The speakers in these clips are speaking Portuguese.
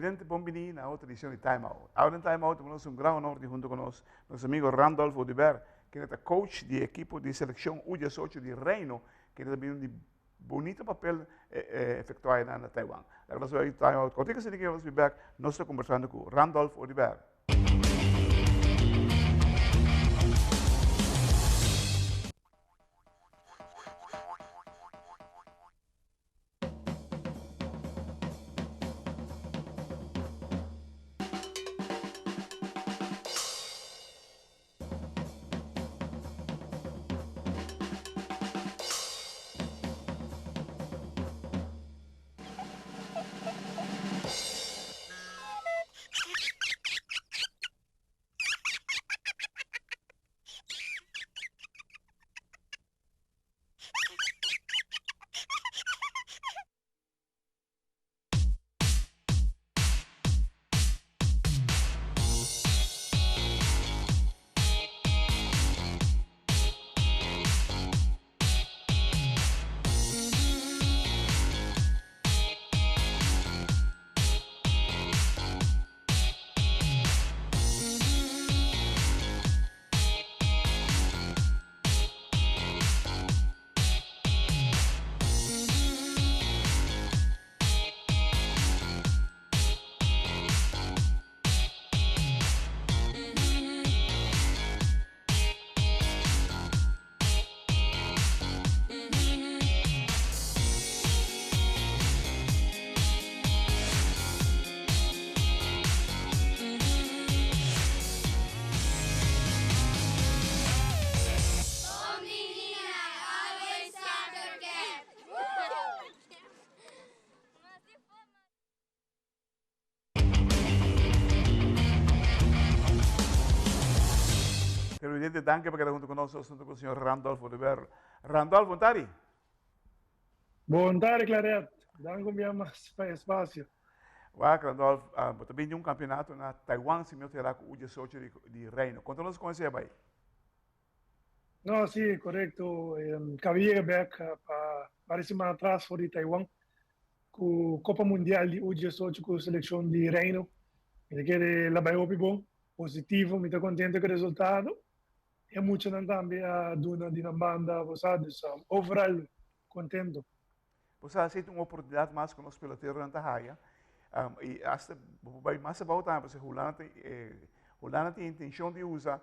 Presidente Bombini na outra edição de Time Out. Ahora en Time Out tenemos un gran honor de junto con nuestro amigo Randolph Odiver, que es coach de equipo de selección U18 de Reino, que también un bonito papel efectuado en Taiwán. La verdad es que Time Out. Contigo se que vamos a back, nós estamos conversando con Randolph Odiver. Presidente, danke per junto con nosotros, junto con el señor Randolph Odiver. Randolph, Montari. Buon tarde, Claret. Dango mi mais espaço. Randolph, também de um campeonato na Taiwan, se meu terá com o U18 de Reino. Conta-nos como é aí. No, sí, correcto. Cabía back para semana atrás fora de Taiwan com Copa Mundial de U18 com a seleção de Reino. Me quer lá vai bom, positivo, me estou contente com o resultado. E muito também a duna de na banda, você overall contento. Você aceita uma oportunidade mais com os peloteiros na Tahaia. E hasta vai mais about tempo, porque Holanda tem intenção de usar,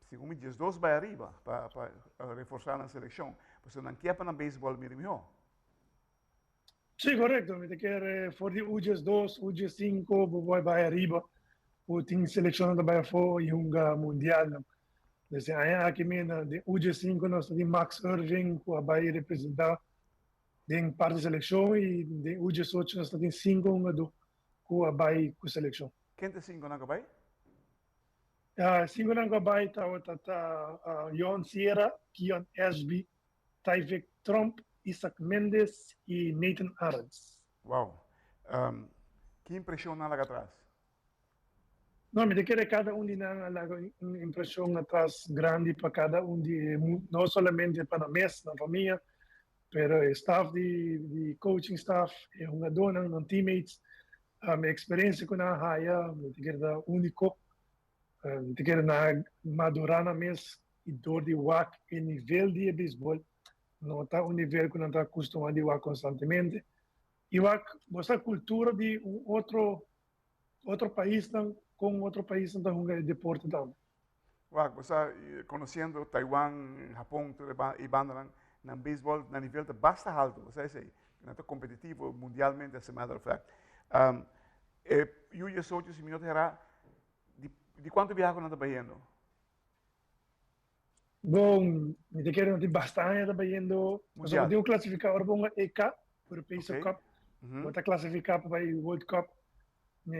segundo me diz, dois vai arriba para reforçar a seleção. Você não quer para o beisebol mesmo? Sim, correto. Me quer for de U12, U5, vai arriba. O time selecionado vai for e mundial. Desde aí aqui mesmo de U5 nós temos Max Irving que vai representar em parte da seleção e de U18 nós temos 5 que vai com a seleção. Quem tem 5 na vai? 5 na vai tá Jon Sierra, Kion Ashby, Tyvek Trump, Isaac Mendes e Nathan Arons. Uau. Que impressão na lá atrás? Não, me quer cada de nós uma impressão atrás grande para cada de não somente para nós, na família, pero staff de coaching staff, uma dona, teammates, a minha experiência com a Haya, me quer da único, me quer na madurana mes e dor de WAC e nível de beisebol, não está nível que não está acostumado a WAC constantemente. E WAC, essa cultura de outro país com outro país não é deporte também. Uau, você conhecendo Taiwan, Japão e banda no beisebol, no nível de basta alto, você sei, não é competitivo mundialmente, as a matter of fact. E o U18 se minutos era de quanto viaja não está vendo? Bom, me quero ter bastante trabalhando. Nós podemos classificar para o EK, European Cup, vamos classificar para o World Cup.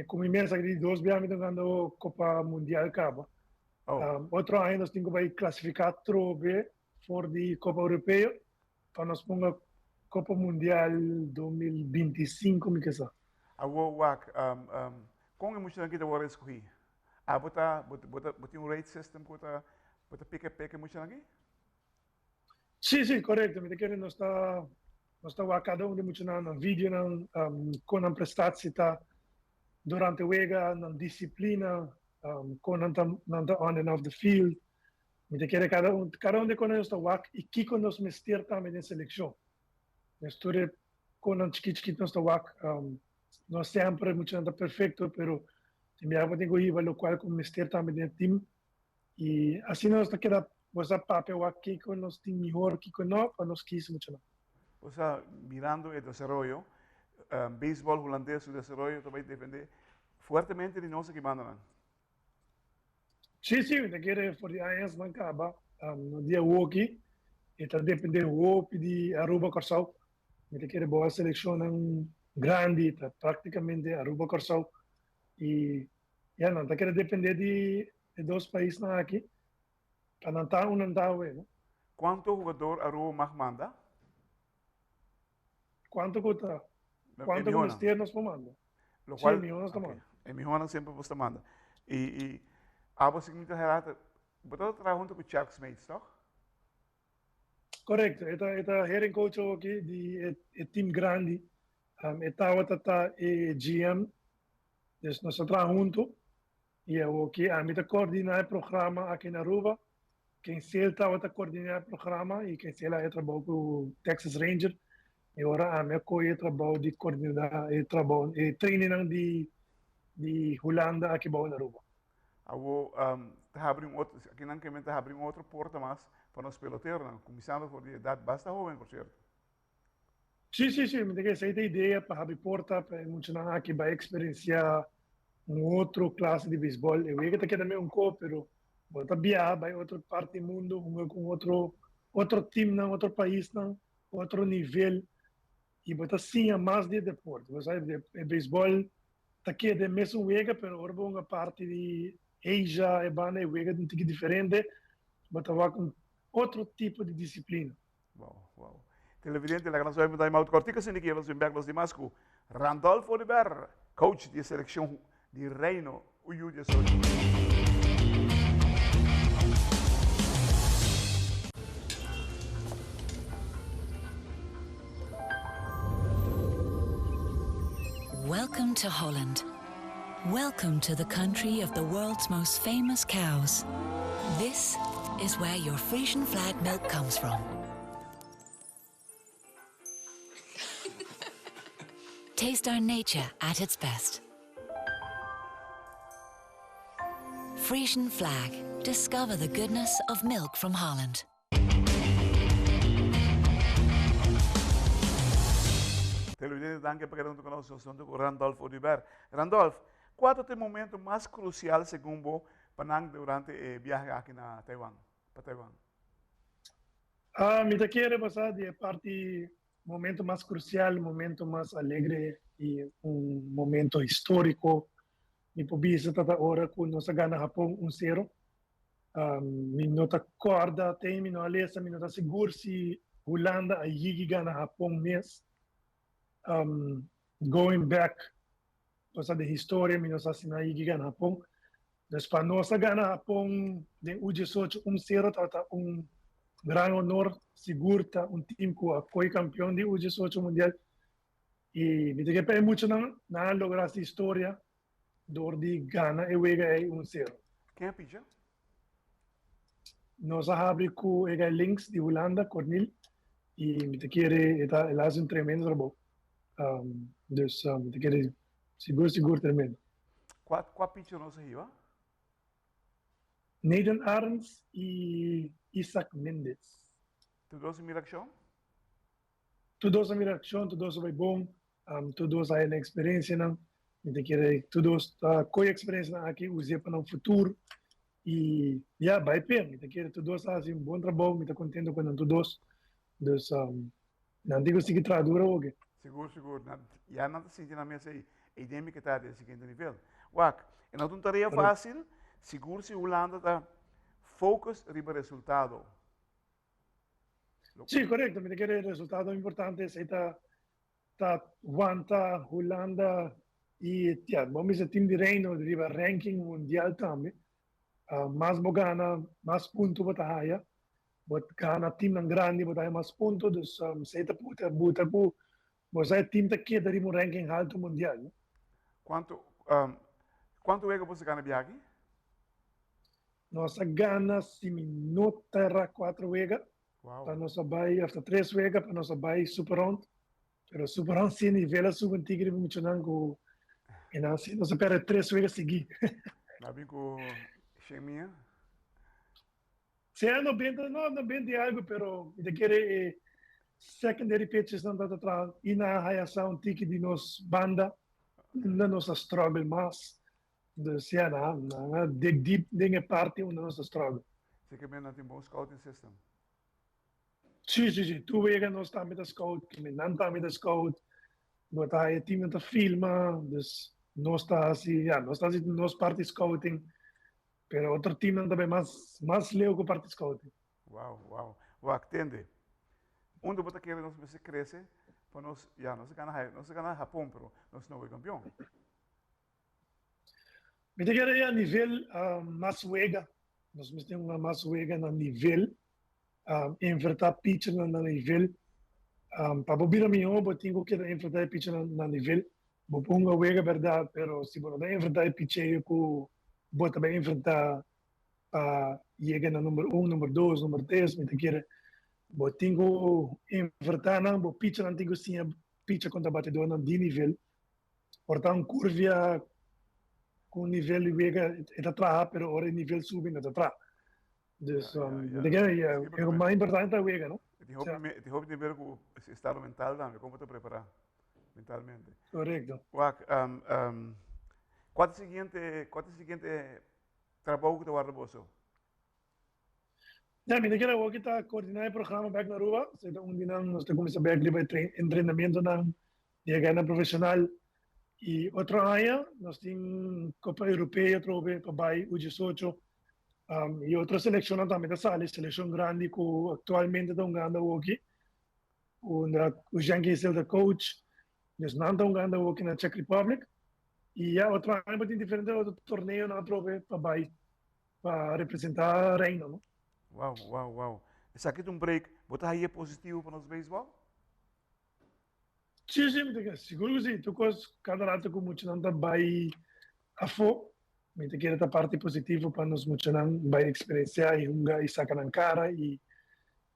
Como imensa de 2 viagens jogando Copa Mundial Cabo. Outro ano nós temos que classificar trobe for de Copa Europeia para nós ponga Copa Mundial 2025, me quer como é muito aqui da hora escolhi? Bota um rate system, bota pique muito aqui? Sim, correto. Me quer nós está cada de muito na vídeo com a prestação durante a wega, na disciplina, com nanta on and off the field. Me quer cada um de nós está wak e que nós mestir também na seleção. Misture com um chiquito nós está wak, não sempre muito nada perfeito, pero me hago tenho ir lo qual com mestir também no time e assim nós está queda você papel wak que com nós time melhor que com nós para nós quis muito não. O sea, mirando el desarrollo, béisbol holandés, su desarrollo también depende fuertemente de nosotros que mandan. Sí, me quiere por anos não acaba, no dia hockey, e tá depende hope de Aruba Corsau, me quer boa seleção grande, tá praticamente Aruba Corsau e já não tá quer depender de dois países na aqui, para não tá um não tá né? ¿Cuánto jugador Aruba más manda? Quanto custa? Quanto que mistério nós comanda? Lo cual, milhões nós comanda. En Mijona siempre você manda. E a você que me relata, você trabalha junto com o Chuck Smates, não? Correto, esta head coach aqui de time grande, esta GM, dus nós trabalhamos junto e eu aqui a mim coordenar o programa aqui na Aruba, quem se está coordenar o programa e quem se lá trabalha com o Texas Ranger. E ora a minha coisa trabalho de coordenar e trabalho e training de Holanda aqui na Aruba. Awo abrir outro, aqui não queremos abrir outra porta mais para os peloteiros, começando por idade basta jovem, por certo. Sim, me tem essa ideia para abrir porta para muitos aqui vai experienciar outro classe de beisebol. Eu vejo que também copo, pero bota viajar vai outra parte do mundo, com outro time, outro país, outro nível. E bota sim a mais de deporte. Você sabe, o beisebol está aqui é mesmo wega, pero agora uma parte de Asia e banda é wega um pouco diferente, bota com outro tipo de disciplina. Wow. Televidente, la gran suerte de Maut Cortica, sin que los los demás con Randolfo Oliver, coach de selección de Reino Uyu de Sol. Welcome to Holland. Welcome to the country of the world's most famous cows. This is where your Frisian flag milk comes from. Taste our nature at its best. Frisian flag. Discover the goodness of milk from Holland. Televidente, danke por quedando conosco, sono con Randolph Oliver. Randolph, qual é o momento mais crucial, segundo Panang, durante o viaje aqui na Taiwan, para Taiwan? Me quero passar de parte momento mais crucial, momento mais alegre e momento histórico. Me pobisa tata hora com nossa gana Japão 1-0. Me nota corda, tem me não alessa, me nota seguro se Holanda a yigi gana Japão mês. Going back, cosa de história, me nota se na yigi gana Japão. Despa nossa gana Japão de U18 1-0 tata gran honor, segurta time que foi campeão de U18 mundial. E me tem que muito na lograr essa história de Ghana e wega é 1-0. Quem é Picha? Nós abrimos com o links de Holanda, Cornel, e me tem que ele faz tremendo trabalho. Dus me tem que seguro tremendo. Qual Picha nós aí, ó? Nathan Arns e Isaac Mendes. Todos em Miração? Todos em Miração, todos vai bom, todos aí na experiência, não? Me quer todos com experiência aqui usei para o futuro e vai bem. Me quer todos fazem bom trabalho, me contente com todos. Dus não digo se que traduz hoje. Seguro. Já não está sentindo a mesa aí. A ideia que está de seguinte nível. Wak, é uma tarefa fácil. Seguro se Holanda está focus riba resultado. Sim, correto. Me quer resultado importante. Se está aguanta Holanda e vamos dizer time de Reino riba ranking mundial também. Mais bogana, mais ponto para a but kana time ng grande but ay mais ponto dus se está buta bu você time tá que dari mo ranking alto mundial. Quanto quanto juega você ganha aqui? Nossa gana se minuta era 4 wega. Uau. Para nossa bai, after 3 wega, para nossa bai super round. Pero super round sim nível super tigre muito nango. E não se nossa pera 3 wega seguir. Na bem com Xeminha? Se é 90, não 90 algo, pero de querer secondary pitches não dá atrás. E na reação tique de nos banda, na nossa struggle mais. Dus ja, dig deep dingen parte onder onze struggle. Você que bem tem bom scouting system. Sim. Tu wegen nós staan met de scout, que men dan met de scout. Nós tá aí team te filma, dus nós está assim, ja, nós está assim nós parte scouting. Pero outro team não também mais leu que parte scouting. Uau. Atende. Onde você quer nós você cresce, para nós, já, nós ganhar Japão, pero nós não é campeão. Me te quero a nível mais wega, nós temos uma mais wega na nível, enfrentar pitcher na nível, para bobir a minha eu tenho que enfrentar pitcher na nível, vou pôr uma wega verdade, pero se vou enfrentar pitcher eu vou também enfrentar para chegar na número 1, número 2, número 3, me te quero, vou tenho enfrentar na, vou pitcher não tenho sim pitcher contra batedor na de nível, portanto curva com nível é atrás, pero ora nível subindo atrás. Dus é o mais importante a wega, não? Te hoop de ver o estado mental também, como te preparar mentalmente. Correto. Qual é o seguinte trabalho que tu guarda você? Ja, me quero ook kita coordinar o programa back na Aruba, se nós temos back em treinamento na diagana profissional. E outra área, nós temos Copa Europeia, trove para Bai, U18, e outra seleção também da sala, seleção grande que atualmente estão ganhando aqui. O Jean é o coach, eles não estão ganhando aqui na Czech Republic. E a outra área tem diferente outro torneio na trove para Bai, para representar Reino, não? Uau. Esse aqui é um break, botar aí é positivo para nós beisebol? Sim, seguro que sim. Tu cada rato com muito não vai a fo, me te quer a parte positiva para nós muito não vai experienciar e unga e sacar na cara e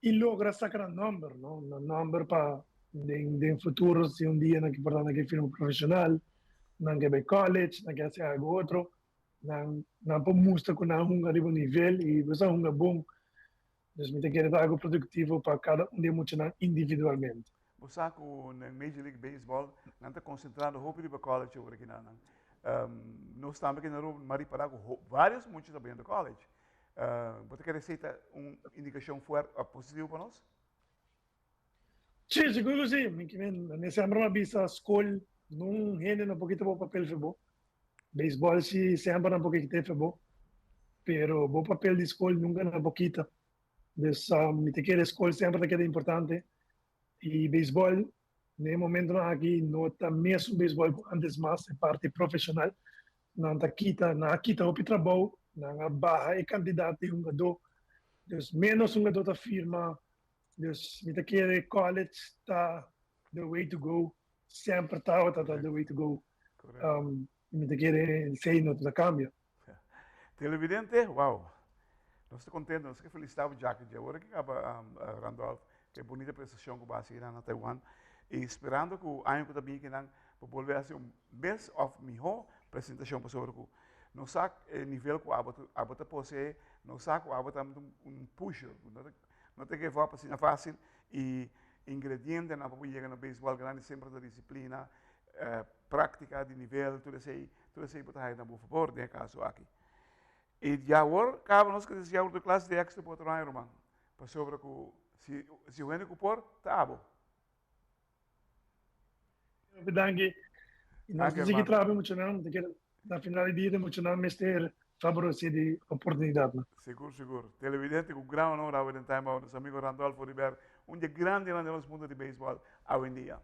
logra sacar um número, não? Um número para de futuro se dia na que portar na que firma profissional, na que vai college, na que hace algo outro, na para mostrar que na unga arriba nível e você unga bom. Dus me te quer algo produtivo para cada de muito não individualmente. Você com na Major League Baseball não está concentrado hope de college over aqui não. Nós estamos aqui na Rua Mari Parago vários muitos também do college. Você quer receita indicação forte positiva para nós? Sim, seguro sim. Nesse ano uma bisa escola não rende um pouquinho bom papel futebol. Baseball se sempre um pouquinho de futebol, pero bom papel de escola nunca na pouquinho. Então, me te quer escola sempre é importante. E beisebol, no momento aqui, não está mesmo beisebol antes mais, é parte profissional. Não está quita o trabalho, não barra é candidato de um jogador. Dus menos um jogador da firma. Dus me quer college está the way to go. Sempre está the way to go. Me quer sei não está cambia. Televidente, uau. Nós estamos contentes, nós estamos felizes Jack de agora que acaba Randolph. Que bonita prestação que vai ser na Taiwan e esperando que o ano que também que não volver a ser best of melhor apresentação para sobre o não sabe nível que o abota possui não sabe que o abota push não tem que fazer assim fácil e ingrediente na para chegar no beisebol grande sempre da disciplina prática de nível tudo isso botar aí na boa favor de caso aqui e já agora acaba nós que já outra classe de extra para treinar irmão para sobre o se o único por, tá bom. Bedanke. Nós temos que trabalhar muito, não? Na final do dia, muito não, mas ter favorecer a oportunidade. Seguro. Televidente, com grande honor, ao time, nosso amigo Randolfo Ribeiro, grande nos mundos de beisebol, hoje em dia.